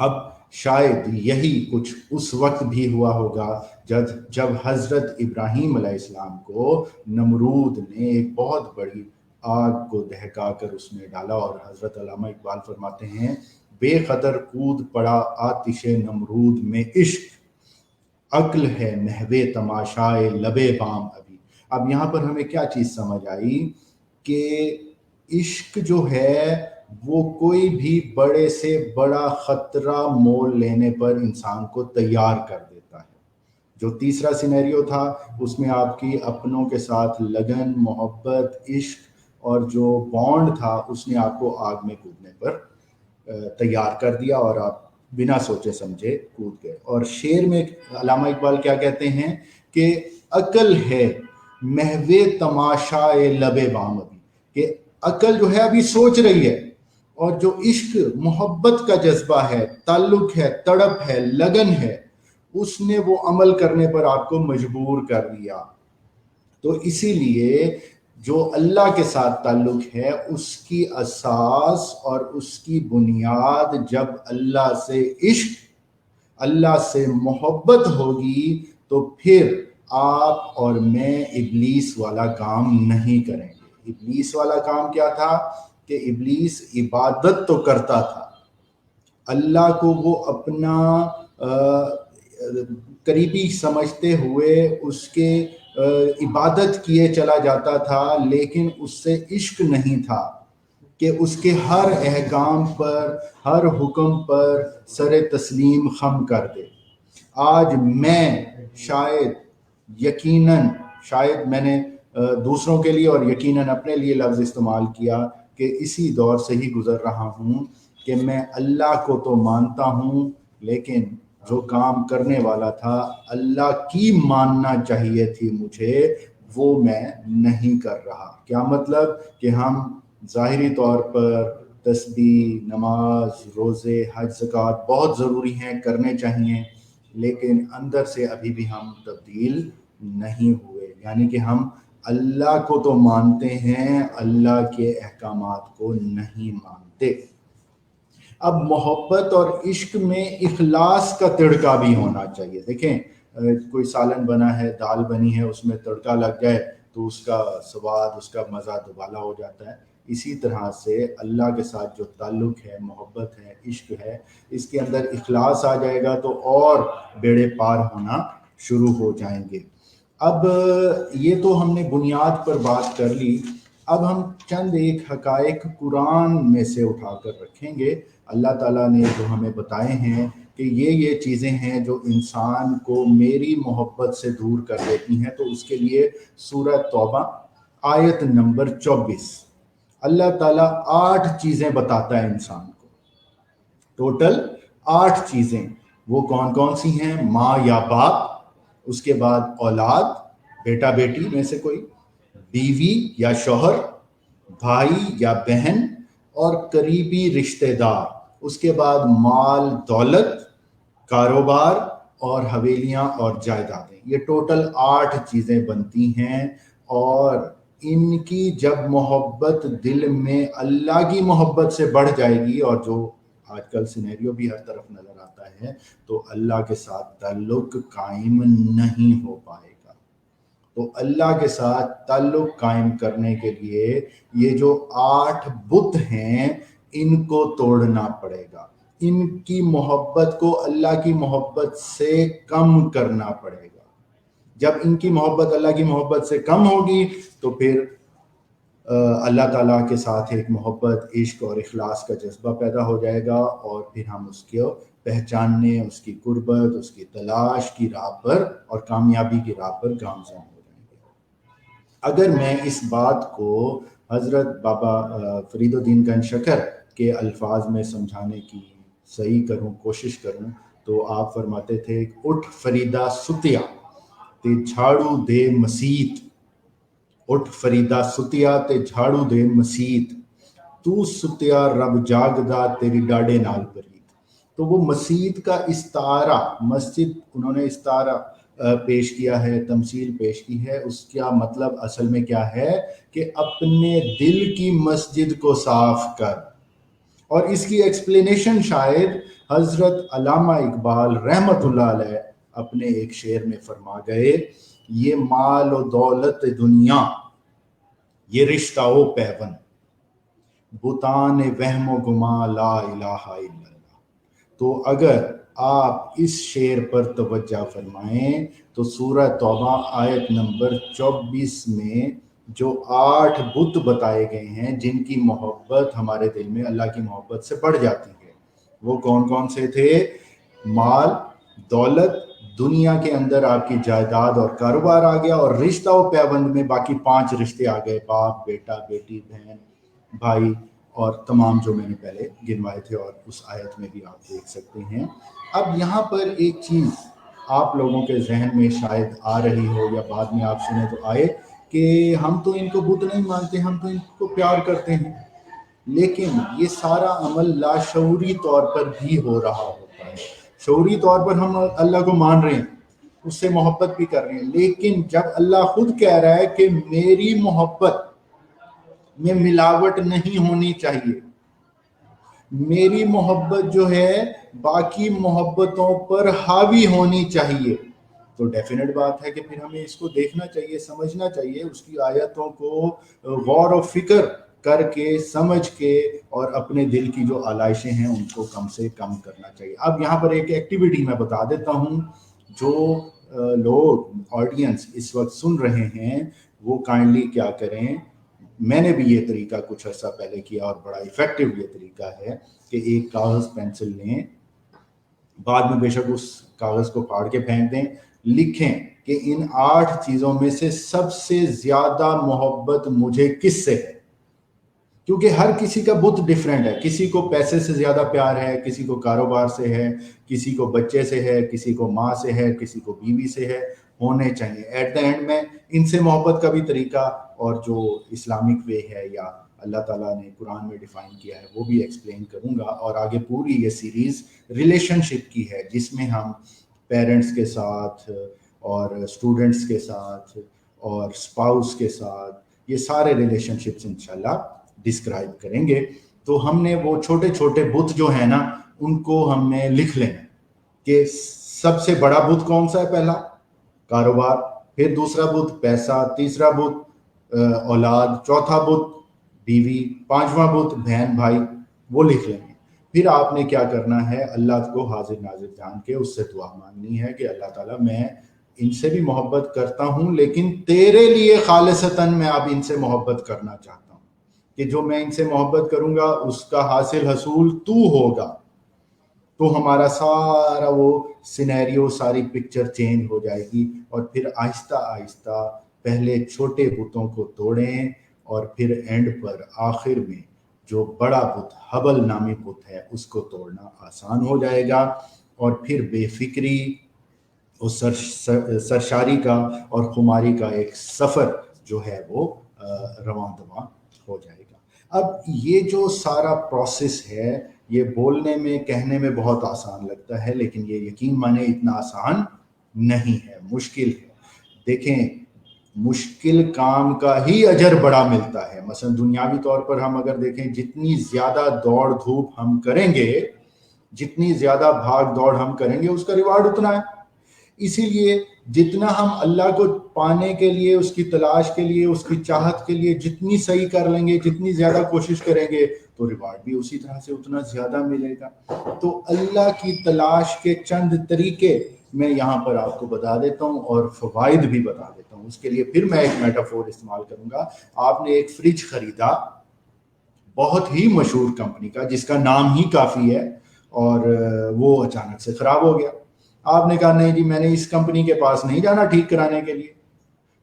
اب شاید یہی کچھ اس وقت بھی ہوا ہوگا جب حضرت ابراہیم علیہ السلام کو نمرود نے ایک بہت بڑی آگ کو دہکا کر اس میں ڈالا، اور حضرت علامہ اقبال فرماتے ہیں بے قدر کود پڑا آتش نمرود میں عشق، عقل ہے محو تماشائے لبے بام ابھی۔ اب یہاں پر ہمیں کیا چیز سمجھ آئی کہ عشق جو ہے وہ کوئی بھی بڑے سے بڑا خطرہ مول لینے پر انسان کو تیار کر دیتا ہے۔ جو تیسرا سینیریو تھا اس میں آپ کی اپنوں کے ساتھ لگن، محبت، عشق، اور جو بانڈ تھا اس نے آپ کو آگ میں کودنے پر تیار کر دیا اور آپ بنا سوچے سمجھے کود گئے۔ اور شعر میں علامہ اقبال کیا کہتے ہیں کہ عقل ہے محو تماشائے لب بام ابھی، کہ عقل جو ہے ابھی سوچ رہی ہے، اور جو عشق محبت کا جذبہ ہے، تعلق ہے، تڑپ ہے، لگن ہے، اس نے وہ عمل کرنے پر آپ کو مجبور کر دیا۔ تو اسی لیے جو اللہ کے ساتھ تعلق ہے اس کی اساس اور اس کی بنیاد جب اللہ سے عشق، اللہ سے محبت ہوگی تو پھر آپ اور میں ابلیس والا کام نہیں کریں گے۔ ابلیس والا کام کیا تھا کہ ابلیس عبادت تو کرتا تھا، اللہ کو وہ اپنا قریبی سمجھتے ہوئے اس کے عبادت کیے چلا جاتا تھا، لیکن اس سے عشق نہیں تھا کہ اس کے ہر احکام پر، ہر حکم پر سر تسلیم خم کر دے۔ آج میں شاید یقیناً، شاید میں نے دوسروں کے لیے اور یقیناً اپنے لیے لفظ استعمال کیا کہ اسی دور سے ہی گزر رہا ہوں کہ میں اللہ کو تو مانتا ہوں، لیکن جو کام کرنے والا تھا اللہ کی ماننا چاہیے تھی مجھے، وہ میں نہیں کر رہا۔ کیا مطلب کہ ہم ظاہری طور پر تسبیح، نماز، روزے، حج، زکوٰۃ بہت ضروری ہیں، کرنے چاہیے، لیکن اندر سے ابھی بھی ہم تبدیل نہیں ہوئے، یعنی کہ ہم اللہ کو تو مانتے ہیں، اللہ کے احکامات کو نہیں مانتے۔ اب محبت اور عشق میں اخلاص کا تڑکا بھی ہونا چاہیے۔ دیکھیں کوئی سالن بنا ہے، دال بنی ہے، اس میں تڑکا لگ جائے تو اس کا سواد، اس کا مزہ دوبالا ہو جاتا ہے۔ اسی طرح سے اللہ کے ساتھ جو تعلق ہے، محبت ہے، عشق ہے، اس کے اندر اخلاص آ جائے گا تو اور بیڑے پار ہونا شروع ہو جائیں گے۔ اب یہ تو ہم نے بنیاد پر بات کر لی، اب ہم چند ایک حقائق قرآن میں سے اٹھا کر رکھیں گے۔ اللہ تعالیٰ نے جو ہمیں بتائے ہیں کہ یہ چیزیں ہیں جو انسان کو میری محبت سے دور کر دیتی ہیں، تو اس کے لیے سورہ توبہ آیت نمبر 24 اللہ تعالیٰ 8 چیزیں بتاتا ہے انسان کو، ٹوٹل 8 چیزیں۔ وہ کون کون سی ہیں؟ ماں یا باپ، اس کے بعد اولاد، بیٹا بیٹی میں سے کوئی، بیوی یا شوہر، بھائی یا بہن، اور قریبی رشتہ دار، اس کے بعد مال دولت، کاروبار اور حویلیاں اور جائیدادیں۔ یہ ٹوٹل 8 چیزیں بنتی ہیں، اور ان کی جب محبت دل میں اللہ کی محبت سے بڑھ جائے گی، اور جو آج کل سینیریو بھی ہر طرف نظر آتا ہے، تو اللہ کے ساتھ تعلق قائم نہیں ہو پائے گا۔ تو اللہ کے ساتھ تعلق قائم کرنے کے لیے یہ جو 8 بت ہیں ان کو توڑنا پڑے گا، ان کی محبت کو اللہ کی محبت سے کم کرنا پڑے گا۔ جب ان کی محبت اللہ کی محبت سے کم ہوگی تو پھر اللہ تعالیٰ کے ساتھ ایک محبت، عشق اور اخلاص کا جذبہ پیدا ہو جائے گا، اور پھر ہم اس کو پہچاننے، اس کی قربت، اس کی تلاش کی راہ پر اور کامیابی کی راہ پر گامزن ہو جائیں گے۔ اگر میں اس بات کو حضرت بابا فرید الدین گنج شکر کے الفاظ میں سمجھانے کی صحیح کروں، کوشش کروں، تو آپ فرماتے تھے اٹھ فریدہ ستیا تے جھاڑو دے مسیت، اٹھ فریدہ ستیا تے جھاڑو دے مسیت، تو ستیا رب جاگدا تیری ڈاڈے نال پرید۔ تو وہ مسیت کا استعارہ، مسجد انہوں نے استعارہ پیش کیا ہے، تمثیل پیش کی ہے، اس کا مطلب اصل میں کیا ہے کہ اپنے دل کی مسجد کو صاف کر۔ اور اس کی ایکسپلینیشن شاید حضرت علامہ اقبال رحمۃ اللہ علیہ اپنے ایک شعر میں فرما گئے، یہ مال و دولت دنیا، یہ رشتہ و پیون، بتان وہم و گما لا الہ الا اللہ۔ تو اگر آپ اس شعر پر توجہ فرمائیں تو سورہ توبہ آیت نمبر 24 میں جو 8 بت بتائے گئے ہیں جن کی محبت ہمارے دل میں اللہ کی محبت سے بڑھ جاتی ہے، وہ کون کون سے تھے؟ مال، دولت، دنیا کے اندر آپ کی جائیداد اور کاروبار آ گیا، اور رشتہ و پیوند میں باقی 5 رشتے آ گئے، باپ، بیٹا، بیٹی، بہن، بھائی، اور تمام جو میں نے پہلے گنوائے تھے اور اس آیت میں بھی آپ دیکھ سکتے ہیں۔ اب یہاں پر ایک چیز آپ لوگوں کے ذہن میں شاید آ رہی ہو یا بعد میں آپ سنیں تو آئے کہ ہم تو ان کو بت نہیں مانتے، ہم تو ان کو پیار کرتے ہیں، لیکن یہ سارا عمل لاشعوری طور پر بھی ہو رہا ہوتا ہے۔ شعوری طور پر ہم اللہ کو مان رہے ہیں، اس سے محبت بھی کر رہے ہیں، لیکن جب اللہ خود کہہ رہا ہے کہ میری محبت میں ملاوٹ نہیں ہونی چاہیے، میری محبت جو ہے باقی محبتوں پر حاوی ہونی چاہیے، تو ڈیفینیٹ بات ہے کہ پھر ہمیں اس کو دیکھنا چاہیے، سمجھنا چاہیے، اس کی آیتوں کو غور و فکر کر کے سمجھ کے اور اپنے دل کی جو آلائشیں ہیں ان کو کم سے کم کرنا چاہیے۔ اب یہاں پر ایک ایکٹیویٹی میں بتا دیتا ہوں، جو لوگ آڈینس اس وقت سن رہے ہیں وہ کائنڈلی کیا کریں، میں نے بھی یہ طریقہ کچھ عرصہ پہلے کیا اور بڑا ایفیکٹو یہ طریقہ ہے کہ ایک کاغذ پینسل لیں، بعد میں بے شک اس کاغذ کو پھاڑ کے پھینک دیں، لکھیں کہ ان 8 چیزوں میں سے سب سے زیادہ محبت مجھے کس سے ہے، کیونکہ ہر کسی کا بت ڈیفرنٹ ہے، کسی کو پیسے سے زیادہ پیار ہے، کسی کو کاروبار سے ہے، کسی کو بچے سے ہے، کسی کو ماں سے ہے، کسی کو بیوی سے ہے، ہونے چاہیے۔ ایٹ دا اینڈ میں ان سے محبت کا بھی طریقہ اور جو اسلامک وے ہے یا اللہ تعالیٰ نے قرآن میں ڈیفائن کیا ہے وہ بھی ایکسپلین کروں گا، اور آگے پوری یہ سیریز ریلیشن شپ کی ہے جس میں ہم پیرنٹس کے ساتھ اور اسٹوڈنٹس کے ساتھ اور اسپاؤس کے ساتھ یہ سارے ریلیشن شپس انشاءاللہ ڈسکرائب کریں گے۔ تو ہم نے وہ چھوٹے چھوٹے بت جو ہیں نا ان کو ہم نے لکھ لینا کہ سب سے بڑا بت کون سا ہے، پہلا کاروبار، پھر دوسرا بت پیسہ، تیسرا بت اولاد، چوتھا بت بیوی، پانچواں بت بہن بھائی، وہ لکھ لیں گے۔ پھر آپ نے کیا کرنا ہے، اللہ کو حاضر ناظر جان کے اس سے دعا مانگنی ہے کہ اللہ تعالیٰ میں ان سے بھی محبت کرتا ہوں لیکن تیرے لیے خالصتاً میں اب ان سے محبت کرنا چاہتا ہوں، کہ جو میں ان سے محبت کروں گا اس کا حاصل حصول تو ہوگا۔ تو ہمارا سارا وہ سینیریو، ساری پکچر چینج ہو جائے گی، اور پھر آہستہ آہستہ پہلے چھوٹے بتوں کو توڑیں اور پھر اینڈ پر آخر میں جو بڑا بت حبل نامی بت ہے اس کو توڑنا آسان ہو جائے گا، اور پھر بے فکری اور سرشاری کا اور خماری کا ایک سفر جو ہے وہ رواں دواں ہو جائے گا۔ اب یہ جو سارا پروسیس ہے یہ بولنے میں کہنے میں بہت آسان لگتا ہے، لیکن یہ یقین مانے اتنا آسان نہیں ہے، مشکل ہے۔ دیکھیں مشکل کام کا ہی اجر بڑا ملتا ہے۔ مثلا دنیاوی طور پر ہم اگر دیکھیں جتنی زیادہ دوڑ دھوپ ہم کریں گے، جتنی زیادہ بھاگ دوڑ ہم کریں گے اس کا ریوارڈ اتنا ہے۔ اسی لیے جتنا ہم اللہ کو پانے کے لیے، اس کی تلاش کے لیے، اس کی چاہت کے لیے جتنی صحیح کر لیں گے، جتنی زیادہ کوشش کریں گے تو ریوارڈ بھی اسی طرح سے اتنا زیادہ ملے گا۔ تو اللہ کی تلاش کے چند طریقے میں یہاں پر آپ کو بتا دیتا ہوں اور فوائد بھی بتا دیتا ہوں۔ اس کے لیے پھر میں ایک میٹافور استعمال کروں گا۔ آپ نے ایک فریج خریدا بہت ہی مشہور کمپنی کا جس کا نام ہی کافی ہے، اور وہ اچانک سے خراب ہو گیا۔ آپ نے کہا نہیں جی میں نے اس کمپنی کے پاس نہیں جانا ٹھیک کرانے کے لیے،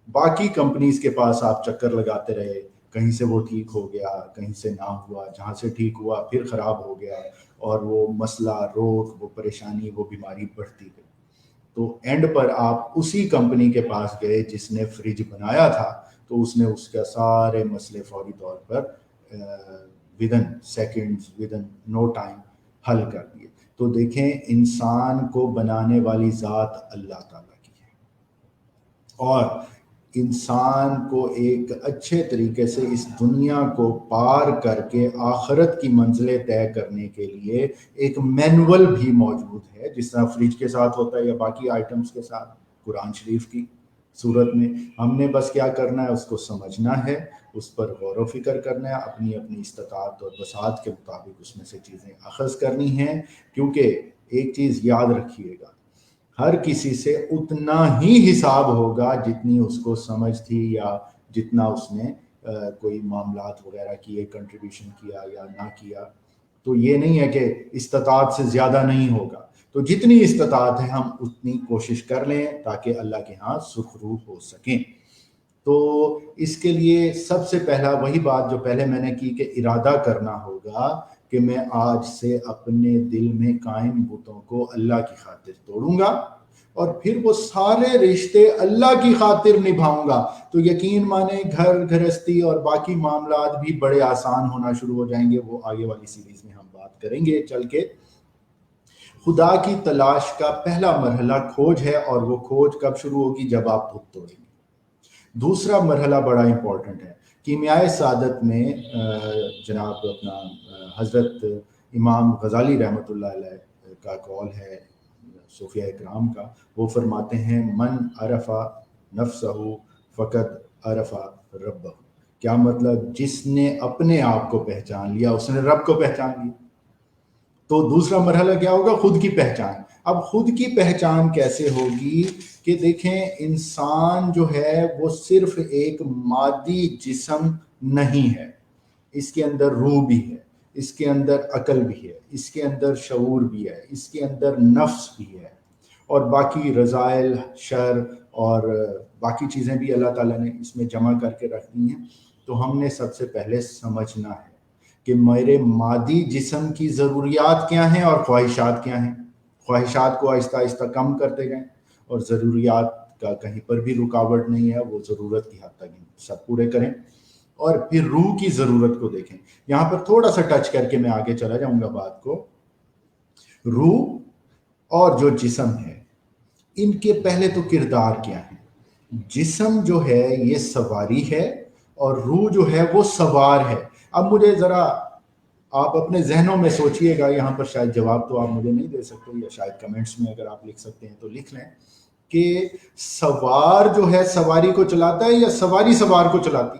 باقی کمپنیز کے پاس آپ چکر لگاتے رہے، کہیں سے وہ ٹھیک ہو گیا، کہیں سے نہ ہوا، جہاں سے ٹھیک ہوا پھر خراب ہو گیا، اور وہ مسئلہ، روگ، وہ پریشانی، وہ بیماری بڑھتی گئی۔ تو اینڈ پر آپ اسی کمپنی کے پاس گئے جس نے فریج بنایا تھا، تو اس نے اس کا سارے مسئلے فوری طور پر ودن سیکنڈز، ودن نو ٹائم حل کر دیے۔ تو دیکھیں انسان کو بنانے والی ذات اللہ تعالیٰ کی ہے، اور انسان کو ایک اچھے طریقے سے اس دنیا کو پار کر کے آخرت کی منزلیں طے کرنے کے لیے ایک مینول بھی موجود ہے، جس طرح فریج کے ساتھ ہوتا ہے یا باقی آئٹمس کے ساتھ قرآن شریف کی صورت میں۔ ہم نے بس کیا کرنا ہے، اس کو سمجھنا ہے، اس پر غور و فکر کرنا ہے، اپنی اپنی استطاعت اور وسعت کے مطابق اس میں سے چیزیں اخذ کرنی ہیں۔ کیونکہ ایک چیز یاد رکھیے گا، ہر کسی سے اتنا ہی حساب ہوگا جتنی اس کو سمجھ تھی یا جتنا اس نے کوئی معاملات وغیرہ کیے، کنٹریبیوشن کیا یا نہ کیا۔ تو یہ نہیں ہے کہ استطاعت سے زیادہ نہیں ہوگا، تو جتنی استطاعت ہے ہم اتنی کوشش کر لیں تاکہ اللہ کے ہاں سرخرو ہو سکیں۔ تو اس کے لیے سب سے پہلا وہی بات جو پہلے میں نے کی کہ ارادہ کرنا ہوگا کہ میں آج سے اپنے دل میں قائم بتوں کو اللہ کی خاطر توڑوں گا، اور پھر وہ سارے رشتے اللہ کی خاطر نبھاؤں گا۔ تو یقین مانے گھر گھرستی اور باقی معاملات بھی بڑے آسان ہونا شروع ہو جائیں گے۔ وہ آگے والی سیریز میں ہم بات کریں گے چل کے۔ خدا کی تلاش کا پہلا مرحلہ کھوج ہے، اور وہ کھوج کب شروع ہوگی؟ جب آپ بت توڑیں گے۔ دوسرا مرحلہ بڑا امپورٹنٹ ہے۔ کیمیائے سعادت میں جناب اپنا حضرت امام غزالی رحمۃ اللہ علیہ کا قول ہے، صوفیہ اکرام کا، وہ فرماتے ہیں من عرف نفسہ فقد عرف ربہ۔ کیا مطلب؟ جس نے اپنے آپ کو پہچان لیا اس نے رب کو پہچان لیا۔ تو دوسرا مرحلہ کیا ہوگا؟ خود کی پہچان۔ اب خود کی پہچان کیسے ہوگی کہ دیکھیں انسان جو ہے وہ صرف ایک مادی جسم نہیں ہے، اس کے اندر روح بھی ہے، اس کے اندر عقل بھی ہے، اس کے اندر شعور بھی ہے، اس کے اندر نفس بھی ہے، اور باقی رذائل، شر اور باقی چیزیں بھی اللہ تعالیٰ نے اس میں جمع کر کے رکھ دی ہیں۔ تو ہم نے سب سے پہلے سمجھنا ہے کہ میرے مادی جسم کی ضروریات کیا ہیں اور خواہشات کیا ہیں۔ خواہشات کو آہستہ آہستہ کم کرتے گئے، اور ضروریات کا کہیں پر بھی رکاوٹ نہیں ہے، وہ ضرورت کی حد تک سب پورے کریں۔ اور پھر روح کی ضرورت کو دیکھیں۔ یہاں پر تھوڑا سا ٹچ کر کے میں آگے چلا جاؤں گا بات کو۔ روح اور جو جسم ہے، ان کے پہلے تو کردار کیا ہیں؟ جسم جو ہے یہ سواری ہے، اور روح جو ہے وہ سوار ہے۔ اب مجھے ذرا آپ اپنے ذہنوں میں سوچئے گا، یہاں پر شاید جواب تو آپ مجھے نہیں دے سکتے، یا شاید کمنٹس میں اگر آپ لکھ سکتے ہیں تو لکھ لیں کہ سوار جو ہے سواری کو چلاتا ہے یا سواری سوار کو چلاتی؟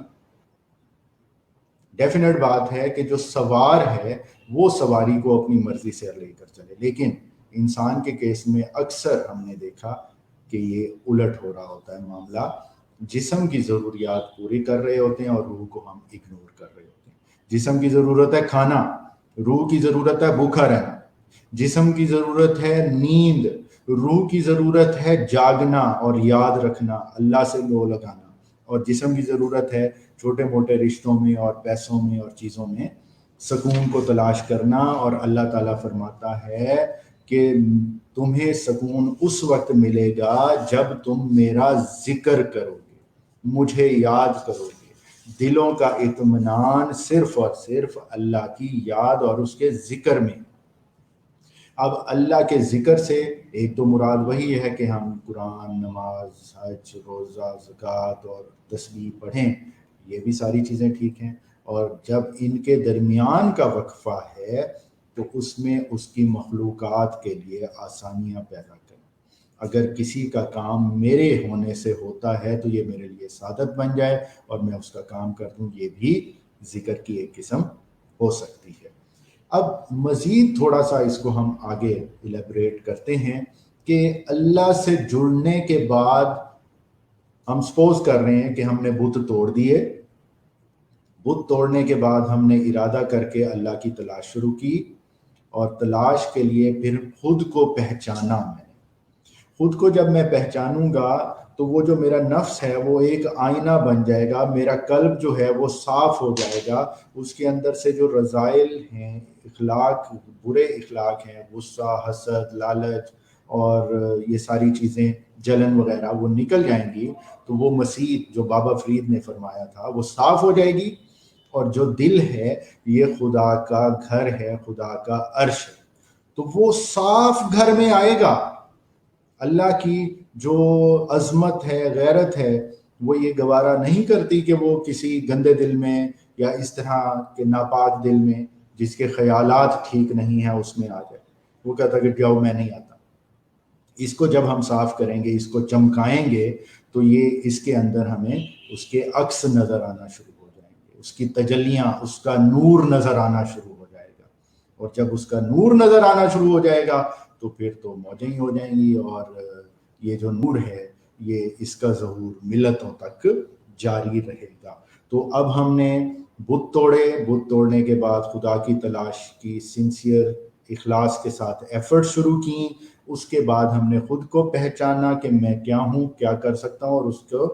ڈیفینیٹ بات ہے کہ جو سوار ہے وہ سواری کو اپنی مرضی سے لے کر چلے، لیکن انسان کے کیس میں اکثر ہم نے دیکھا کہ یہ الٹ ہو رہا ہوتا ہے معاملہ۔ جسم کی ضروریات پوری کر رہے ہوتے ہیں اور روح کو ہم اگنور کر رہے ہوتے ہیں۔ جسم کی ضرورت ہے کھانا، روح کی ضرورت ہے بھوکا رہنا۔ جسم کی ضرورت ہے نیند، روح کی ضرورت ہے جاگنا اور یاد رکھنا، اللہ سے لو لگانا۔ اور جسم کی ضرورت ہے چھوٹے موٹے رشتوں میں اور پیسوں میں اور چیزوں میں سکون کو تلاش کرنا۔ اور اللہ تعالیٰ فرماتا ہے کہ تمہیں سکون اس وقت ملے گا جب تم میرا ذکر کرو گے، مجھے یاد کرو گے۔ دلوں کا اطمینان صرف اور صرف اللہ کی یاد اور اس کے ذکر میں۔ اب اللہ کے ذکر سے ایک تو مراد وہی ہے کہ ہم قرآن، نماز، حج، روزہ، زکوٰۃ اور تسبیح پڑھیں، یہ بھی ساری چیزیں ٹھیک ہیں۔ اور جب ان کے درمیان کا وقفہ ہے تو اس میں اس کی مخلوقات کے لیے آسانیاں پیدا کریں۔ اگر کسی کا کام میرے ہونے سے ہوتا ہے تو یہ میرے لیے سعادت بن جائے اور میں اس کا کام کر دوں، یہ بھی ذکر کی ایک قسم ہو سکتی ہے۔ اب مزید تھوڑا سا اس کو ہم آگے ایلیبریٹ کرتے ہیں کہ اللہ سے جڑنے کے بعد ہم سپوز کر رہے ہیں کہ ہم نے بت توڑ دیے۔ بت توڑنے کے بعد ہم نے ارادہ کر کے اللہ کی تلاش شروع کی، اور تلاش کے لیے پھر خود کو پہچانا۔ میں خود کو جب میں پہچانوں گا تو وہ جو میرا نفس ہے وہ ایک آئینہ بن جائے گا، میرا قلب جو ہے وہ صاف ہو جائے گا، اس کے اندر سے جو رذائل ہیں، اخلاق، برے اخلاق ہیں، غصہ، حسد، لالچ اور یہ ساری چیزیں، جلن وغیرہ، وہ نکل جائیں گی۔ تو وہ مسیح جو بابا فرید نے فرمایا تھا وہ صاف ہو جائے گی، اور جو دل ہے یہ خدا کا گھر ہے، خدا کا عرش ہے۔ تو وہ صاف گھر میں آئے گا۔ اللہ کی جو عظمت ہے، غیرت ہے، وہ یہ گوارا نہیں کرتی کہ وہ کسی گندے دل میں یا اس طرح کے ناپاک دل میں جس کے خیالات ٹھیک نہیں ہیں اس میں آ جائے. وہ کہتا کہ جاؤ میں نہیں آتا. اس کو جب ہم صاف کریں گے، اس کو چمکائیں گے، تو یہ اس کے اندر ہمیں اس کے عکس نظر آنا شروع ہو جائیں گے، اس کی تجلیاں، اس کا نور نظر آنا شروع ہو جائے گا. اور جب اس کا نور نظر آنا شروع ہو جائے گا تو پھر تو موجیں ہی ہو جائیں گی، اور یہ جو نور ہے یہ اس کا ظہور ملتوں تک جاری رہے گا. تو اب ہم نے بت توڑے، بت توڑنے کے بعد خدا کی تلاش کی، سنسیئر اخلاص کے ساتھ ایفرٹ شروع کی. اس کے بعد ہم نے خود کو پہچانا کہ میں کیا ہوں، کیا کر سکتا ہوں، اور اس کو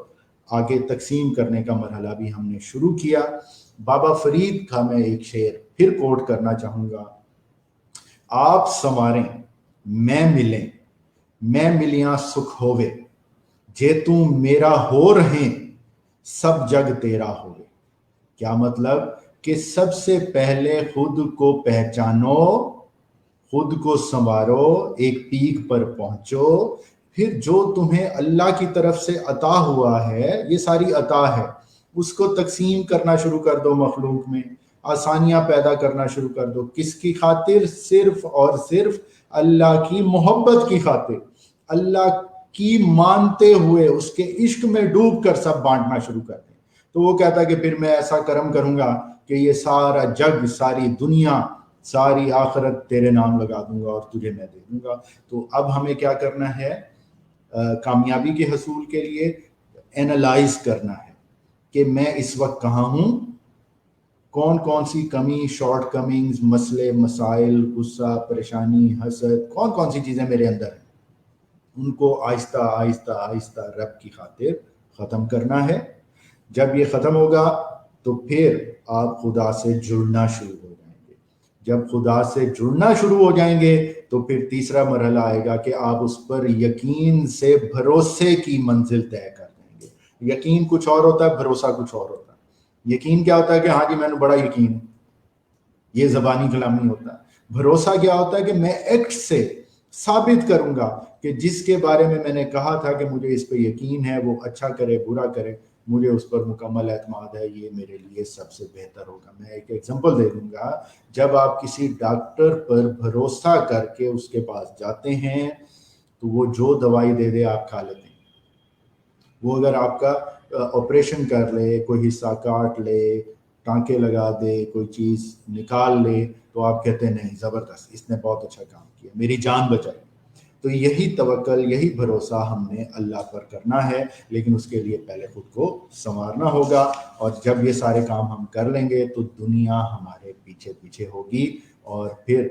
آگے تقسیم کرنے کا مرحلہ بھی ہم نے شروع کیا. بابا فرید کا میں ایک شعر پھر کوٹ کرنا چاہوں گا. آپ سنواریں میں ملیں، میں ملیاں سکھ ہووے، جے تم میرا ہو رہیں سب جگ تیرا ہووے. کیا مطلب کہ سب سے پہلے خود کو پہچانو، خود کو سنوارو، ایک پیک پر پہنچو، پھر جو تمہیں اللہ کی طرف سے عطا ہوا ہے، یہ ساری عطا ہے، اس کو تقسیم کرنا شروع کر دو مخلوق میں، آسانیاں پیدا کرنا شروع کر دو. کس کی خاطر؟ صرف اور صرف اللہ کی محبت کی خاطر، اللہ کی مانتے ہوئے اس کے عشق میں ڈوب کر سب بانٹنا شروع کر دیں. تو وہ کہتا ہے کہ پھر میں ایسا کرم کروں گا کہ یہ سارا جگ، ساری دنیا، ساری آخرت تیرے نام لگا دوں گا اور تجھے میں دے دوں گا. تو اب ہمیں کیا کرنا ہے؟ کامیابی کے حصول کے لیے اینالائز کرنا ہے کہ میں اس وقت کہاں ہوں، کون کون سی کمی، شارٹ کمنگز، مسئلے، مسائل، غصہ، پریشانی، حسد، کون کون سی چیزیں میرے اندر ہیں، ان کو آہستہ آہستہ آہستہ رب کی خاطر ختم کرنا ہے. جب یہ ختم ہوگا تو پھر آپ خدا سے جڑنا شروع ہو جائیں گے. جب خدا سے جڑنا شروع ہو جائیں گے تو پھر تیسرا مرحلہ آئے گا کہ آپ اس پر یقین سے بھروسے کی منزل طے کر دیں گے. یقین کچھ اور ہوتا ہے، بھروسہ کچھ اور ہوتا ہے. یقین کیا ہوتا ہے کہ ہاں جی میں نے بڑا یقین، یہ زبانی کلامی ہوتا ہے. بھروسہ کیا ہوتا ہے کہ میں ایکٹ سے ثابت کروں گا کہ جس کے بارے میں نے کہا تھا کہ مجھے اس پہ یقین ہے، وہ اچھا کرے برا کرے، مجھے اس پر مکمل اعتماد ہے، یہ میرے لیے سب سے بہتر ہوگا. میں ایک ایگزامپل دے دوں گا. جب آپ کسی ڈاکٹر پر بھروسہ کر کے اس کے پاس جاتے ہیں تو وہ جو دوائی دے دے آپ کھا لیتے ہیں. وہ اگر آپ کا آپریشن کر لے، کوئی حصہ کاٹ لے، ٹانکے لگا دے، کوئی چیز نکال لے، تو آپ کہتے ہیں نہیں زبردست، اس نے بہت اچھا کام کیا، میری جان بچائی. تو یہی توکل، یہی بھروسہ ہم نے اللہ پر کرنا ہے، لیکن اس کے لیے پہلے خود کو سنوارنا ہوگا. اور جب یہ سارے کام ہم کر لیں گے تو دنیا ہمارے پیچھے پیچھے ہوگی، اور پھر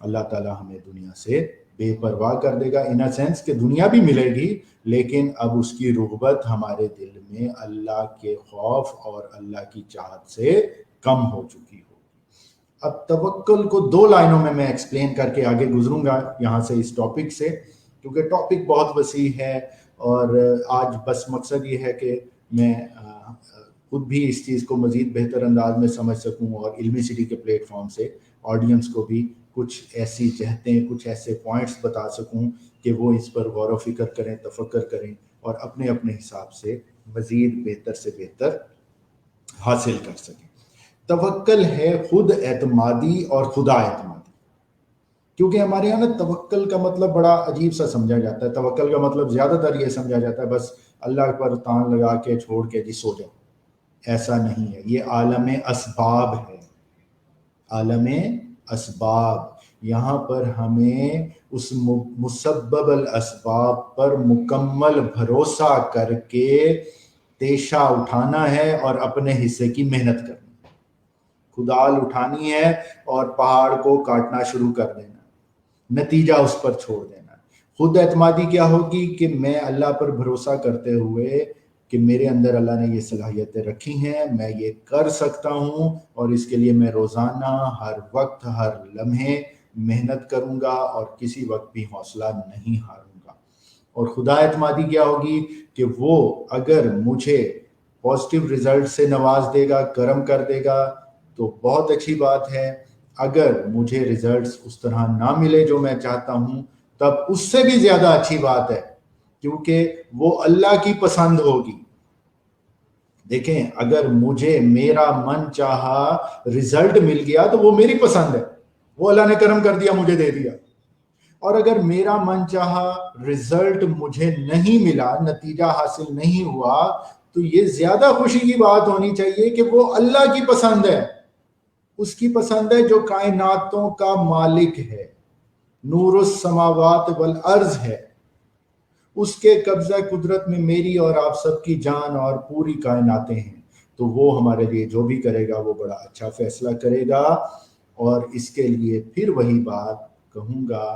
اللہ تعالیٰ ہمیں دنیا سے بے پرواہ کر دے گا. ان اے سینس کہ دنیا بھی ملے گی، لیکن اب اس کی رغبت ہمارے دل میں اللہ کے خوف اور اللہ کی چاہت سے کم ہو چکی ہو. اب توکل کو 2 لائنوں میں ایکسپلین کر کے آگے گزروں گا یہاں سے اس ٹاپک سے، کیونکہ ٹاپک بہت وسیع ہے، اور آج بس مقصد یہ ہے کہ میں خود بھی اس چیز کو مزید بہتر انداز میں سمجھ سکوں، اور علمی سٹی کے پلیٹ فارم سے آڈینس کو بھی کچھ ایسی جہتیں، کچھ ایسے پوائنٹس بتا سکوں کہ وہ اس پر غور و فکر کریں، تفکر کریں، اور اپنے اپنے حساب سے مزید بہتر سے بہتر حاصل کر سکیں. توکل ہے خود اعتمادی اور خدا اعتمادی. کیونکہ ہمارے یہاں نا توکل کا مطلب بڑا عجیب سا سمجھا جاتا ہے. توکل کا مطلب زیادہ تر یہ سمجھا جاتا ہے بس اللہ پر تان لگا کے چھوڑ کے جی سو جاؤ. ایسا نہیں ہے. یہ عالم اسباب ہے، عالم اسباب. یہاں پر ہمیں اس مسبب الاسباب پر مکمل بھروسہ کر کے تیشہ اٹھانا ہے اور اپنے حصے کی محنت کرنی. کدال اٹھانی ہے اور پہاڑ کو کاٹنا شروع کر دینا، نتیجہ اس پر چھوڑ دینا. خود اعتمادی کیا ہوگی کہ میں اللہ پر بھروسہ کرتے ہوئے کہ میرے اندر اللہ نے یہ صلاحیتیں رکھی ہیں، میں یہ کر سکتا ہوں، اور اس کے لیے میں روزانہ ہر وقت ہر لمحے محنت کروں گا اور کسی وقت بھی حوصلہ نہیں ہاروں گا. اور خدا اعتمادی کیا ہوگی کہ وہ اگر مجھے پازیٹیو رزلٹ سے نواز دے گا، کرم کر دے گا تو بہت اچھی بات ہے. اگر مجھے رزلٹس اس طرح نہ ملے جو میں چاہتا ہوں، تب اس سے بھی زیادہ اچھی بات ہے، کیونکہ وہ اللہ کی پسند ہوگی. دیکھیں اگر مجھے میرا من چاہا رزلٹ مل گیا تو وہ میری پسند ہے، وہ اللہ نے کرم کر دیا، مجھے دے دیا. اور اگر میرا من چاہا رزلٹ مجھے نہیں ملا، نتیجہ حاصل نہیں ہوا، تو یہ زیادہ خوشی کی بات ہونی چاہیے کہ وہ اللہ کی پسند ہے، اس کی پسند ہے جو کائناتوں کا مالک ہے، نور السماوات والارض ہے. اس کے قبضہ قدرت میں میری اور آپ سب کی جان اور پوری کائناتیں ہیں. تو وہ ہمارے لیے جو بھی کرے گا وہ بڑا اچھا فیصلہ کرے گا. اور اس کے لیے پھر وہی بات کہوں گا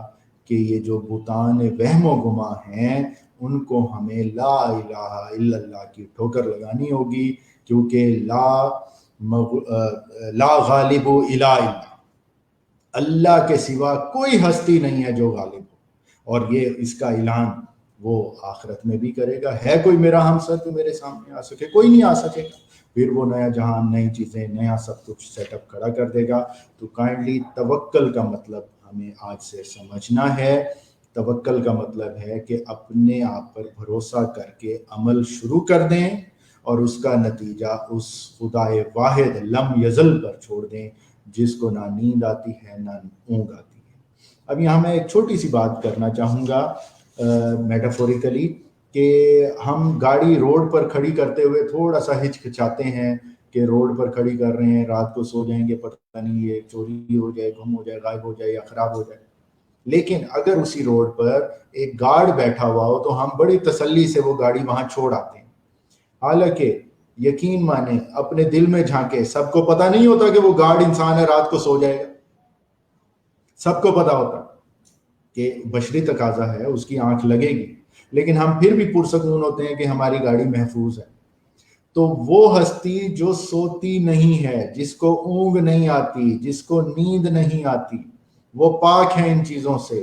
کہ یہ جو بتان وہم و گما ہیں ان کو ہمیں لا الہ الا اللہ کی ٹھوکر لگانی ہوگی، کیونکہ لا غالب الا اللہ، اللہ کے سوا کوئی ہستی نہیں ہے جو غالب ہو. اور یہ اس کا اعلان وہ آخرت میں بھی کرے گا. ہے کوئی میرا ہمسر جو میرے سامنے آ سکے؟ کوئی نہیں آ سکے گا. پھر وہ نیا جہان، نئی چیزیں، نیا سب کچھ سیٹ اپ کھڑا کر دے گا. تو کائنڈلی توکل کا مطلب ہمیں آج سے سمجھنا ہے. توکل کا مطلب ہے کہ اپنے آپ پر بھروسہ کر کے عمل شروع کر دیں اور اس کا نتیجہ اس خدائے واحد لم یزل پر چھوڑ دیں جس کو نہ نیند آتی ہے نہ اونگ آتی ہے. اب یہاں میں ایک چھوٹی سی بات کرنا چاہوں گا میٹافوریکلی، کہ ہم گاڑی روڈ پر کھڑی کرتے ہوئے تھوڑا سا ہچکچاتے ہیں کہ روڈ پر کھڑی کر رہے ہیں، رات کو سو جائیں گے، پتہ نہیں یہ چوری ہو جائے، گم ہو جائے، غائب ہو جائے یا خراب ہو جائے. لیکن اگر اسی روڈ پر ایک گارڈ بیٹھا ہوا ہو تو ہم بڑی تسلی سے وہ گاڑی وہاں چھوڑ آتے ہیں. حالانکہ یقین مانیں، اپنے دل میں جھانکے، سب کو پتہ نہیں ہوتا کہ وہ گارڈ انسان ہے، رات کو سو جائے گا. سب کو پتہ ہوتا کہ بشری تقاضا ہے، اس کی آنکھ لگے گی، لیکن ہم پھر بھی پرسکون ہوتے ہیں کہ ہماری گاڑی محفوظ ہے. تو وہ ہستی جو سوتی نہیں ہے، جس کو اونگ نہیں آتی، جس کو نیند نہیں آتی، وہ پاک ہے ان چیزوں سے.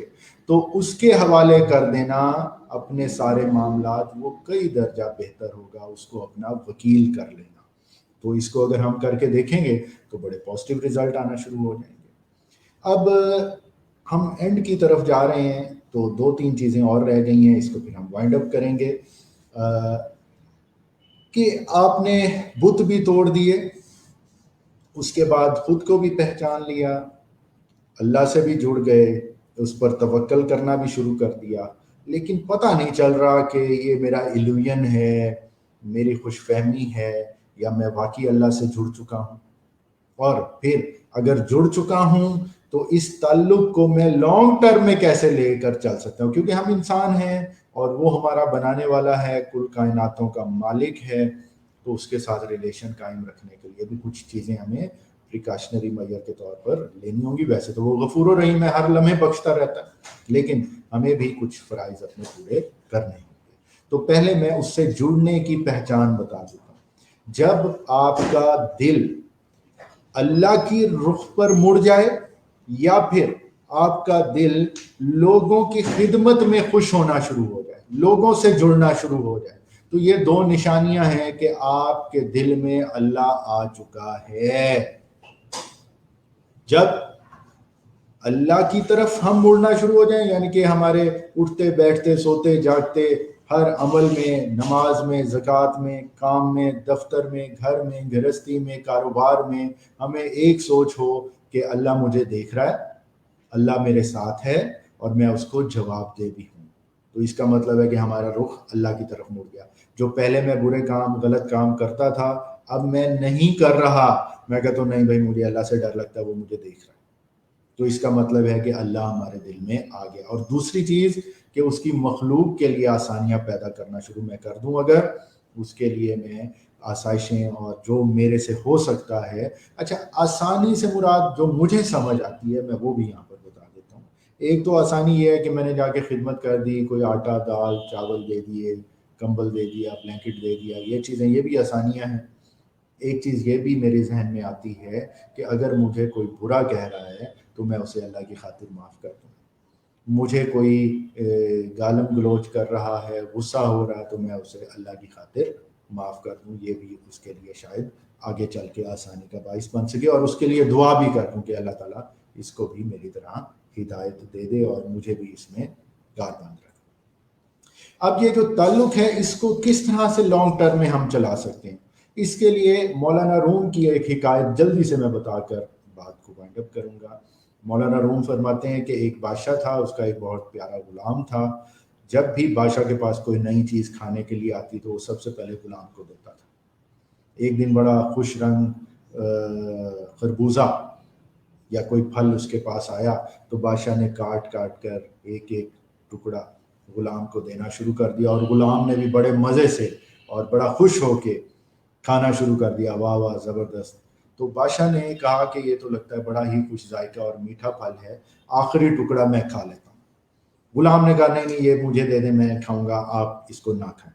تو اس کے حوالے کر دینا اپنے سارے معاملات، وہ کئی درجہ بہتر ہوگا اس کو اپنا وکیل کر لینا. تو اس کو اگر ہم کر کے دیکھیں گے تو بڑے پازیٹیو رزلٹ آنا شروع ہو جائیں گے. اب ہم اینڈ کی طرف جا رہے ہیں تو دو تین چیزیں اور رہ گئی ہیں، اس کو پھر ہم وائنڈ اپ کریں گے. کہ آپ نے بت بھی توڑ دیے، اس کے بعد خود کو بھی پہچان لیا، اللہ سے بھی جڑ گئے، اس پر توکل کرنا بھی شروع کر دیا، لیکن پتہ نہیں چل رہا کہ یہ میرا ایلوژن ہے، میری خوش فہمی ہے، یا میں واقعی اللہ سے جڑ چکا ہوں. اور پھر اگر جڑ چکا ہوں تو اس تعلق کو میں لانگ ٹرم میں کیسے لے کر چل سکتا ہوں، کیونکہ ہم انسان ہیں اور وہ ہمارا بنانے والا ہے، کل کائناتوں کا مالک ہے. تو اس کے ساتھ ریلیشن قائم رکھنے کے لیے بھی کچھ چیزیں ہمیں پریکاشنری میئر کے طور پر لینی ہوں گی. ویسے تو وہ غفور و رحیم ہے، ہر لمحے بخشتا رہتا ہے، لیکن ہمیں بھی کچھ فرائض اپنے پورے کرنے ہوں گے. تو پہلے میں اس سے جڑنے کی پہچان بتا دیتا ہوں. جب آپ کا دل اللہ کی رخ پر مڑ جائے، یا پھر آپ کا دل لوگوں کی خدمت میں خوش ہونا شروع ہو جائے، لوگوں سے جڑنا شروع ہو جائے، تو یہ دو نشانیاں ہیں کہ آپ کے دل میں اللہ آ چکا ہے. جب اللہ کی طرف ہم مڑنا شروع ہو جائیں، یعنی کہ ہمارے اٹھتے بیٹھتے سوتے جاگتے ہر عمل میں، نماز میں، زکوٰۃ میں، کام میں، دفتر میں، گھر میں، گھرستی میں، کاروبار میں، ہمیں ایک سوچ ہو کہ اللہ مجھے دیکھ رہا ہے، اللہ میرے ساتھ ہے اور میں اس کو جواب دے بھی ہوں. تو اس کا مطلب ہے کہ ہمارا رخ اللہ کی طرف مڑ گیا. جو پہلے میں برے کام، غلط کام کرتا تھا، اب میں نہیں کر رہا. میں کہتا ہوں نہیں بھائی، مجھے اللہ سے ڈر لگتا ہے، وہ مجھے دیکھ رہا ہے. تو اس کا مطلب ہے کہ اللہ ہمارے دل میں آ گیا. اور دوسری چیز کہ اس کی مخلوق کے لیے آسانیاں پیدا کرنا شروع میں کر دوں. اگر اس کے لیے میں آسائشیں اور جو میرے سے ہو سکتا ہے. اچھا، آسانی سے مراد جو مجھے سمجھ آتی ہے میں وہ بھی یہاں پر بتا دیتا ہوں. ایک تو آسانی یہ ہے کہ میں نے جا کے خدمت کر دی، کوئی آٹا، دال، چاول دے دیے، کمبل دے دیا، بلینکٹ دے دیا، یہ چیزیں، یہ بھی آسانیاں ہیں. ایک چیز یہ بھی میرے ذہن میں آتی ہے کہ اگر مجھے کوئی برا کہہ رہا ہے تو میں اسے اللہ کی خاطر معاف کر دوں. مجھے کوئی گالم گلوچ کر رہا ہے، غصہ ہو رہا ہے، تو میں اسے اللہ کی خاطر معاف کر دوں. یہ بھی اس کے لیے شاید آگے چل کے آسانی کا باعث بن سکے. اور اس کے لیے دعا بھی کر دوں کہ اللہ تعالیٰ اس کو بھی میری طرح ہدایت دے دے اور مجھے بھی اس میں کاربند رکھے. اب یہ جو تعلق ہے اس کو کس طرح سے لانگ ٹرم میں ہم چلا سکتے ہیں؟ اس کے لیے مولانا روم کی ایک حکایت جلدی سے میں بتا کر بات کو وائنڈ اپ کروں گا۔ مولانا روم فرماتے ہیں کہ ایک بادشاہ تھا، اس کا ایک بہت پیارا غلام تھا۔ جب بھی بادشاہ کے پاس کوئی نئی چیز کھانے کے لیے آتی تو وہ سب سے پہلے غلام کو دیتا تھا۔ ایک دن بڑا خوش رنگ خربوزہ یا کوئی پھل اس کے پاس آیا تو بادشاہ نے کاٹ کاٹ کر ایک ایک ٹکڑا غلام کو دینا شروع کر دیا، اور غلام نے بھی بڑے مزے سے اور بڑا خوش ہو کے کھانا شروع کر دیا۔ واہ واہ، زبردست۔ تو بادشاہ نے کہا کہ یہ تو لگتا ہے بڑا ہی خوش ذائقہ اور میٹھا پھل ہے، آخری ٹکڑا میں کھا لیتا ہوں۔ غلام نے کہا نہیں نہیں، یہ مجھے دے دیں، میں کھاؤں گا، آپ اس کو نہ کھائیں۔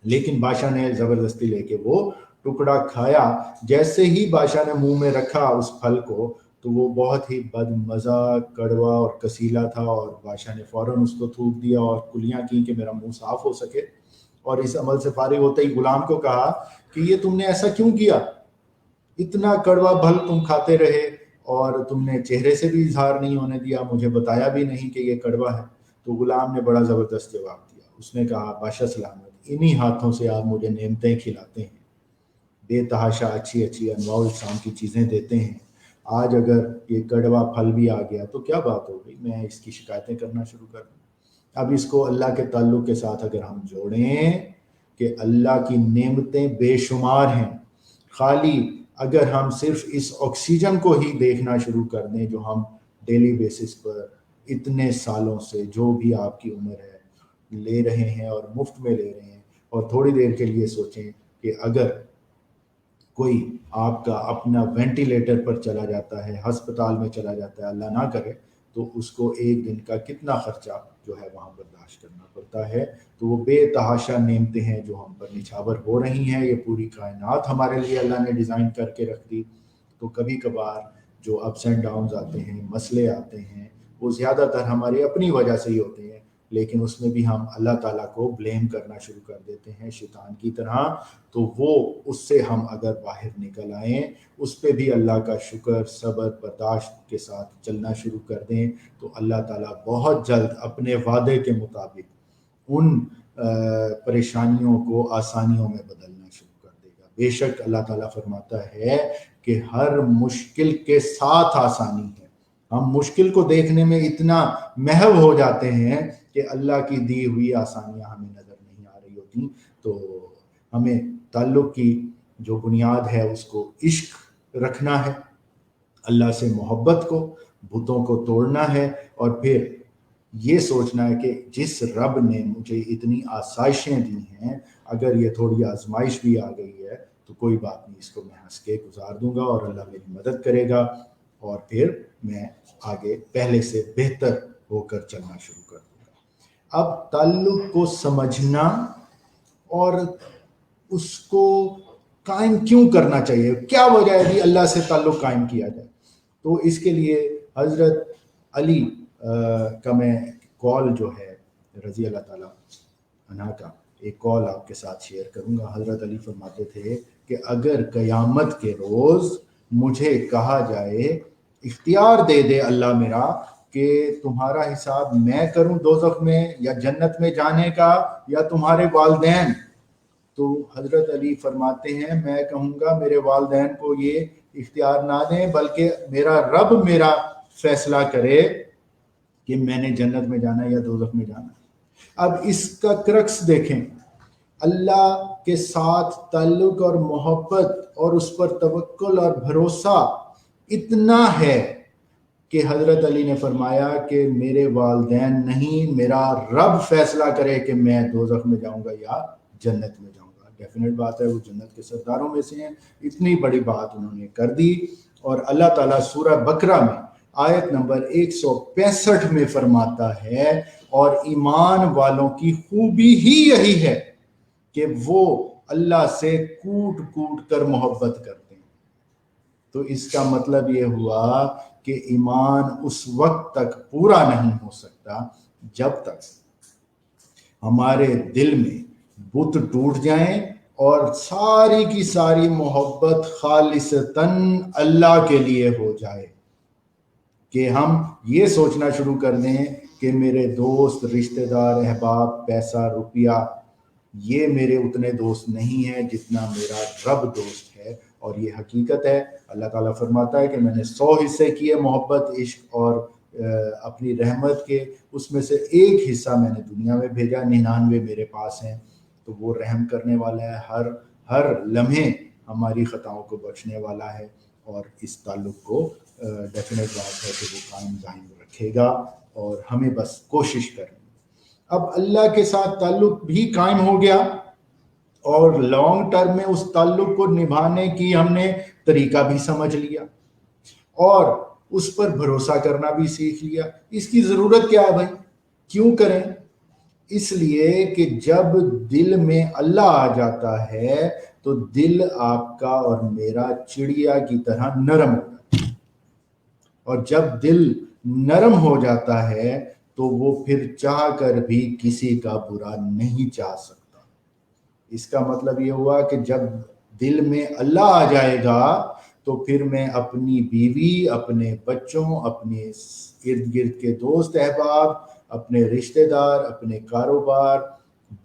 لیکن بادشاہ نے زبردستی لے کے وہ ٹکڑا کھایا۔ جیسے ہی بادشاہ نے منہ میں رکھا اس پھل کو تو وہ بہت ہی بد مزہ، کڑوا اور کسیلا تھا، اور بادشاہ نے فوراً اس کو تھوک دیا اور کلیاں کی کہ میرا منہ صاف ہو سکے۔ اور اس عمل سے فارغ ہوتے ہی غلام کو کہا کہ یہ تم نے ایسا کیوں کیا؟ اتنا کڑوا پھل تم کھاتے رہے اور تم نے چہرے سے بھی اظہار نہیں ہونے دیا، مجھے بتایا بھی نہیں کہ یہ کڑوا ہے۔ تو غلام نے بڑا زبردست جواب دیا، اس نے کہا بادشاہ سلامت، انہی ہاتھوں سے آپ مجھے نعمتیں کھلاتے ہیں، بے تحاشا اچھی اچھی انواع اقسام کی چیزیں دیتے ہیں، آج اگر یہ کڑوا پھل بھی آ گیا تو کیا بات ہو گئی، میں اس کی شکایتیں کرنا شروع کر دوں۔ اب اس کو اللہ کے تعلق کے ساتھ اگر ہم جوڑیں کہ اللہ کی نعمتیں بے شمار ہیں، خالی اگر ہم صرف اس آکسیجن کو ہی دیکھنا شروع کر دیں جو ہم ڈیلی بیسس پر اتنے سالوں سے جو بھی آپ کی عمر ہے لے رہے ہیں اور مفت میں لے رہے ہیں، اور تھوڑی دیر کے لیے سوچیں کہ اگر کوئی آپ کا اپنا وینٹیلیٹر پر چلا جاتا ہے، ہسپتال میں چلا جاتا ہے، اللہ نہ کرے، تو اس کو ایک دن کا کتنا خرچہ جو ہے وہاں برداشت کرنا پڑتا ہے۔ تو وہ بے تحاشا نعمتیں ہیں جو ہم پر نچھاور ہو رہی ہیں، یہ پوری کائنات ہمارے لیے اللہ نے ڈیزائن کر کے رکھ دی۔ تو کبھی کبھار جو اپس اینڈ ڈاؤنز آتے ہیں، مسئلے آتے ہیں، وہ زیادہ تر ہماری اپنی وجہ سے ہی ہوتے ہیں، لیکن اس میں بھی ہم اللہ تعالیٰ کو بلیم کرنا شروع کر دیتے ہیں شیطان کی طرح۔ تو وہ اس سے ہم اگر باہر نکل آئیں، اس پہ بھی اللہ کا شکر، صبر، برداشت کے ساتھ چلنا شروع کر دیں، تو اللہ تعالیٰ بہت جلد اپنے وعدے کے مطابق ان پریشانیوں کو آسانیوں میں بدلنا شروع کر دے گا۔ بے شک اللہ تعالیٰ فرماتا ہے کہ ہر مشکل کے ساتھ آسانی ہے۔ ہم مشکل کو دیکھنے میں اتنا محو ہو جاتے ہیں کہ اللہ کی دی ہوئی آسانیاں ہمیں نظر نہیں آ رہی ہوتی۔ تو ہمیں تعلق کی جو بنیاد ہے اس کو عشق رکھنا ہے، اللہ سے محبت کو، بتوں کو توڑنا ہے، اور پھر یہ سوچنا ہے کہ جس رب نے مجھے اتنی آسائشیں دی ہیں، اگر یہ تھوڑی آزمائش بھی آ گئی ہے تو کوئی بات نہیں، اس کو میں ہنس کے گزار دوں گا اور اللہ میری مدد کرے گا، اور پھر میں آگے پہلے سے بہتر ہو کر چلنا شروع کر دوں گا۔ اب تعلق کو سمجھنا اور اس کو قائم کیوں کرنا چاہیے، کیا وجہ ہے کہ اللہ سے تعلق قائم کیا جائے، تو اس کے لیے حضرت علی کا میں کال جو ہے رضی اللہ تعالیٰ عنہ کا ایک کال آپ کے ساتھ شیئر کروں گا۔ حضرت علی فرماتے تھے کہ اگر قیامت کے روز مجھے کہا جائے، اختیار دے دے اللہ میرا کہ تمہارا حساب میں کروں دوزخ میں یا جنت میں جانے کا یا تمہارے والدین، تو حضرت علی فرماتے ہیں میں کہوں گا میرے والدین کو یہ اختیار نہ دیں، بلکہ میرا رب میرا فیصلہ کرے کہ میں نے جنت میں جانا یا دوزخ میں جانا۔ اب اس کا کرکس دیکھیں، اللہ کے ساتھ تعلق اور محبت اور اس پر توکل اور بھروسہ اتنا ہے کہ حضرت علی نے فرمایا کہ میرے والدین نہیں، میرا رب فیصلہ کرے کہ میں دوزخ میں جاؤں گا یا جنت میں جاؤں گا، ڈیفینیٹ بات ہے وہ جنت کے سرداروں میں سے ہیں۔ اتنی بڑی بات انہوں نے کر دی، اور اللہ تعالیٰ سورہ بقرہ میں آیت نمبر 165 میں فرماتا ہے، اور ایمان والوں کی خوبی ہی یہی ہے کہ وہ اللہ سے کوٹ کوٹ کر محبت کرتے ہیں۔ تو اس کا مطلب یہ ہوا کہ ایمان اس وقت تک پورا نہیں ہو سکتا جب تک ہمارے دل میں بت ٹوٹ جائیں اور ساری کی ساری محبت خالصتاً اللہ کے لیے ہو جائے، کہ ہم یہ سوچنا شروع کر دیں کہ میرے دوست، رشتہ دار، احباب، پیسہ، روپیہ یہ میرے اتنے دوست نہیں ہیں جتنا میرا رب دوست ہے، اور یہ حقیقت ہے۔ اللہ تعالیٰ فرماتا ہے کہ میں نے 100 حصے کیے محبت، عشق اور اپنی رحمت کے، اس میں سے ایک حصہ میں نے دنیا میں بھیجا، 99 میرے پاس ہیں۔ تو وہ رحم کرنے والا ہے، ہر لمحے ہماری خطاؤں کو بخشنے والا ہے، اور اس تعلق کو ڈیفینیٹ بات ہے کہ وہ قائم دائم رکھے گا، اور ہمیں بس کوشش کرنی۔ اب اللہ کے ساتھ تعلق بھی قائم ہو گیا، اور لانگ ٹرم میں اس تعلق کو نبھانے کی ہم نے طریقہ بھی سمجھ لیا، اور اس پر بھروسہ کرنا بھی سیکھ لیا۔ اس کی ضرورت کیا ہے بھائی؟ کیوں کریں؟ اس لیے کہ جب دل میں اللہ آ جاتا ہے تو دل آپ کا اور میرا چڑیا کی طرح نرم ہو جاتا ہے، اور جب دل نرم ہو جاتا ہے تو وہ پھر چاہ کر بھی کسی کا برا نہیں چاہ سکتا۔ اس کا مطلب یہ ہوا کہ جب دل میں اللہ آ جائے گا تو پھر میں اپنی بیوی، اپنے بچوں، اپنے ارد گرد کے دوست احباب، اپنے رشتہ دار، اپنے کاروبار،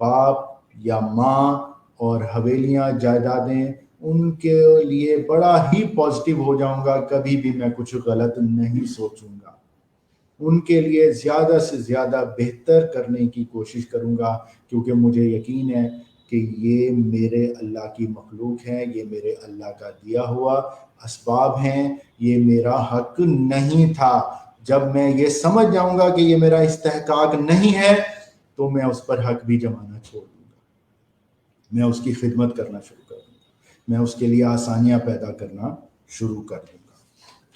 باپ یا ماں اور حویلیاں، جائیدادیں، ان کے لیے بڑا ہی پازیٹیو ہو جاؤں گا۔ کبھی بھی میں کچھ غلط نہیں سوچوں گا، ان کے لیے زیادہ سے زیادہ بہتر کرنے کی کوشش کروں گا، کیونکہ مجھے یقین ہے کہ یہ میرے اللہ کی مخلوق ہیں، یہ میرے اللہ کا دیا ہوا اسباب ہیں، یہ میرا حق نہیں تھا۔ جب میں یہ سمجھ جاؤں گا کہ یہ میرا استحقاق نہیں ہے تو میں اس پر حق بھی جمانا چھوڑ دوں گا، میں اس کی خدمت کرنا شروع کر دوں گا، میں اس کے لیے آسانیاں پیدا کرنا شروع کر دوں گا۔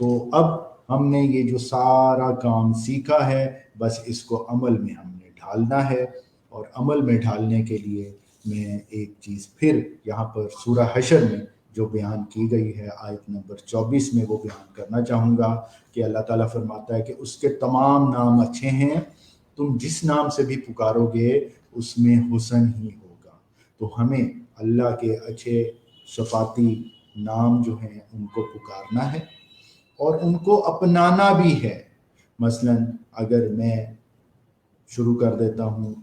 تو اب ہم نے یہ جو سارا کام سیکھا ہے، بس اس کو عمل میں ہم نے ڈھالنا ہے، اور عمل میں ڈھالنے کے لیے میں ایک چیز پھر یہاں پر سورہ حشر میں جو بیان کی گئی ہے آیت نمبر 24 میں وہ بیان کرنا چاہوں گا، کہ اللہ تعالیٰ فرماتا ہے کہ اس کے تمام نام اچھے ہیں، تم جس نام سے بھی پکارو گے اس میں حسن ہی ہوگا۔ تو ہمیں اللہ کے اچھے صفاتی نام جو ہیں ان کو پکارنا ہے، اور ان کو اپنانا بھی ہے۔ مثلا اگر میں شروع کر دیتا ہوں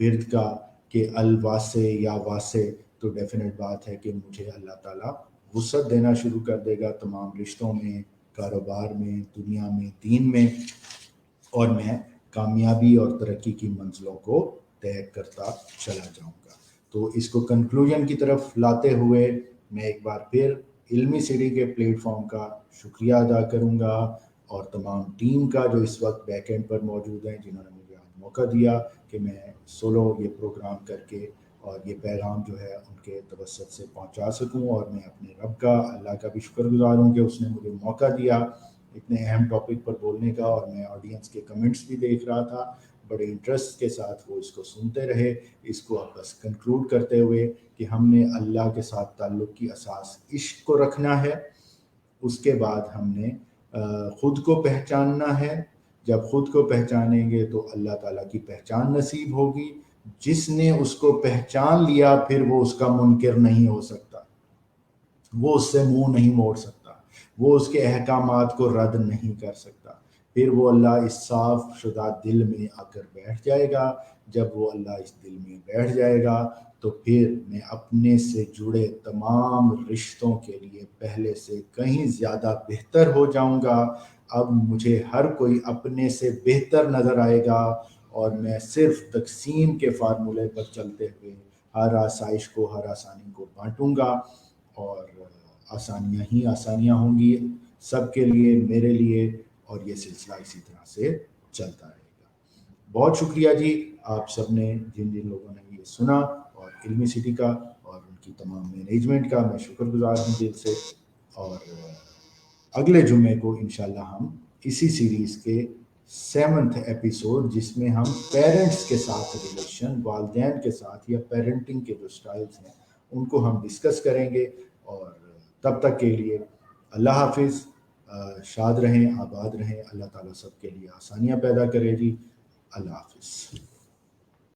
ورد کا کہ الواسع یا واسع، تو ڈیفینیٹ بات ہے کہ مجھے اللہ تعالیٰ وسعت دینا شروع کر دے گا تمام رشتوں میں، کاروبار میں، دنیا میں، دین میں، اور میں کامیابی اور ترقی کی منزلوں کو طے کرتا چلا جاؤں گا۔ تو اس کو کنکلوژن کی طرف لاتے ہوئے میں ایک بار پھر علمی سٹی کے پلیٹ فارم کا شکریہ ادا کروں گا، اور تمام ٹیم کا جو اس وقت بیک اینڈ پر موجود ہیں، جنہوں نے مجھے آج موقع دیا کہ میں سولو یہ پروگرام کر کے اور یہ پیغام جو ہے ان کے توسط سے پہنچا سکوں، اور میں اپنے رب کا، اللہ کا بھی شکر گزار ہوں کہ اس نے مجھے موقع دیا اتنے اہم ٹاپک پر بولنے کا۔ اور میں آڈینس کے کمنٹس بھی دیکھ رہا تھا، بڑے انٹرسٹ کے ساتھ وہ اس کو سنتے رہے۔ اس کو اب بس کنکلوڈ کرتے ہوئے کہ ہم نے اللہ کے ساتھ تعلق کی اساس عشق کو رکھنا ہے، اس کے بعد ہم نے خود کو پہچاننا ہے۔ جب خود کو پہچانیں گے تو اللہ تعالیٰ کی پہچان نصیب ہوگی۔ جس نے اس کو پہچان لیا پھر وہ اس کا منکر نہیں ہو سکتا، وہ اس سے منہ نہیں موڑ سکتا، وہ اس کے احکامات کو رد نہیں کر سکتا۔ پھر وہ اللہ اس صاف شدہ دل میں آ کر بیٹھ جائے گا۔ جب وہ اللہ اس دل میں بیٹھ جائے گا تو پھر میں اپنے سے جڑے تمام رشتوں کے لیے پہلے سے کہیں زیادہ بہتر ہو جاؤں گا۔ اب مجھے ہر کوئی اپنے سے بہتر نظر آئے گا، اور میں صرف تقسیم کے فارمولے پر چلتے ہوئے ہر آسائش کو، ہر آسانی کو بانٹوں گا، اور آسانیاں ہی آسانیاں ہوں گی سب کے لیے، میرے لیے، اور یہ سلسلہ اسی طرح سے چلتا رہے گا۔ بہت شکریہ جی آپ سب نے، جن جن لوگوں نے یہ سنا، اور علمی سٹی کا اور ان کی تمام مینجمنٹ کا میں شکر گزار ہوں دل سے۔ اور اگلے جمعے کو انشاءاللہ ہم اسی سیریز کے 7th ایپیسوڈ، جس میں ہم پیرنٹس کے ساتھ ریلیشن، والدین کے ساتھ یا پیرنٹنگ کے جو سٹائلز ہیں ان کو ہم ڈسکس کریں گے۔ اور تب تک کے لیے اللہ حافظ، شاد رہیں، آباد رہیں، اللہ تعالیٰ سب کے لیے آسانیاں پیدا کرے جی۔ اللہ حافظ۔